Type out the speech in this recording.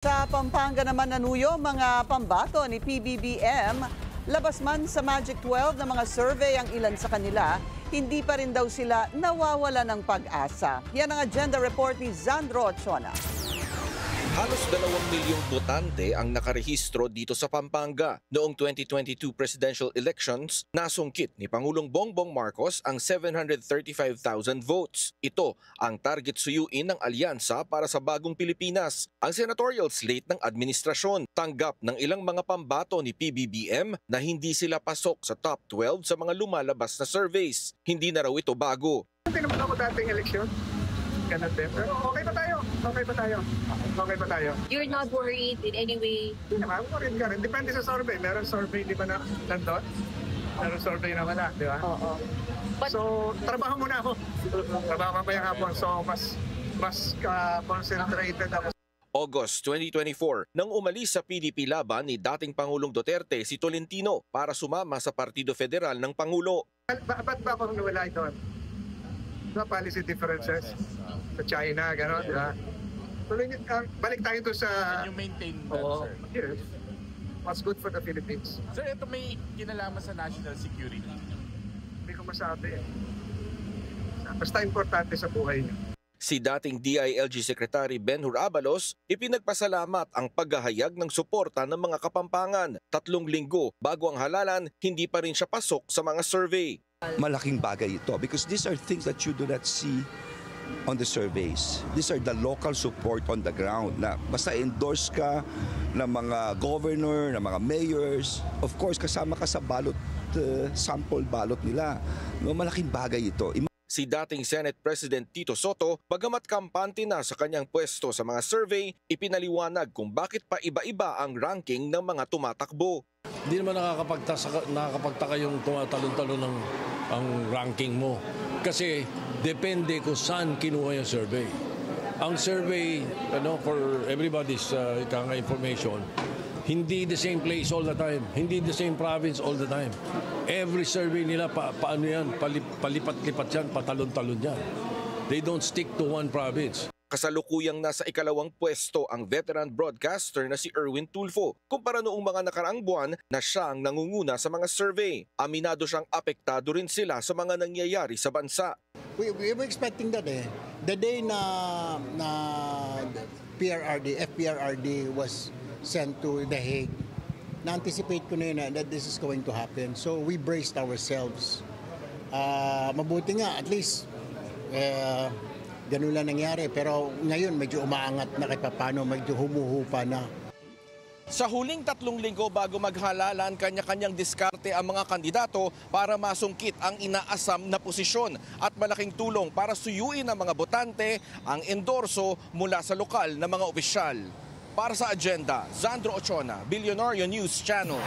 Sa Pampanga naman nanuyo mga pambato ni PBBM, labas man sa Magic 12 na mga survey ang ilan sa kanila, hindi pa rin daw sila nawawala ng pag-asa. Yan ang agenda report ni Zandro Ochona. Halos 2 milyong botante ang nakarehistro dito sa Pampanga. Noong 2022 presidential elections, nasungkit ni Pangulong Bongbong Marcos ang 735,000 votes. Ito ang target suyuin ng alyansa para sa bagong Pilipinas. Ang senatorial slate ng administrasyon, tanggap ng ilang mga pambato ni PBBM na hindi sila pasok sa top 12 sa mga lumalabas na surveys. Hindi na raw ito bago. Hindi naman ako dating eleksyon. Pero okay pa tayo. Okay pa tayo. You're not worried in any way? Hindi naman, worried ka rin. Depende sa survey. Meron survey, di ba na nandun? Meron survey na wala, di ba? Oo. So, trabaho muna ako. Trabaho mamayang hapon. So, mas concentrated ako. August 2024, nang umalis sa PDP laban ni dating Pangulong Duterte si Tolentino para sumama sa Partido Federal ng Pangulo. Ba't ba ako nawala ito? Sa policy differences sa China, gano'n, di ba? Balik tayo to sa... Can you maintain that, sir? Yes. What's good for the Philippines? Sir, ito may kinalaman sa national security. Hindi ko masabi. Basta importante sa buhay niyo. Si dating DILG Secretary Benhur Abalos, ipinagpasalamat ang paghahayag ng suporta ng mga Kapampangan. 3 linggo bago ang halalan, hindi pa rin siya pasok sa mga survey. Malaking bagay ito because these are things that you do not see on the surveys. These are the local support on the ground na basta endorse ka ng mga governor, ng mga mayors. Of course, kasama ka sa ballot, sample ballot nila. No, malaking bagay ito. Si dating Senate President Tito Soto, bagamat kampante na sa kanyang pwesto sa mga survey, ipinaliwanag kung bakit pa iba-iba ang ranking ng mga tumatakbo. Hindi naman nakakapagtaka yung tumatalon-talon ng ang ranking mo. Kasi depende kung saan kinuha yung survey. Ang survey, for everybody's information, hindi the same place all the time. Hindi the same province all the time. Every survey nila, paano yan? Palipat-lipat yan, patalon-talon yan. They don't stick to one province. Kasalukuyang nasa ikalawang pwesto ang veteran broadcaster na si Erwin Tulfo kumpara noong mga nakaraang buwan na siya ang nangunguna sa mga survey. Aminado siyang apektado rin sila sa mga nangyayari sa bansa. We were expecting that The day na FPRRD was sent to The Hague, na-anticipate ko na yun that this is going to happen. So we braced ourselves. Mabuti nga, at least, ganun lang nangyari. Pero ngayon, medyo umaangat na kahit paano, medyo humuhupa na. Sa huling 3 linggo bago maghalalan, kanya-kanyang diskarte ang mga kandidato para masungkit ang inaasam na posisyon at malaking tulong para suyuin ang mga botante ang endorso mula sa lokal na mga opisyal. Para sa agenda, Zandro Ochona, Billionario News Channel.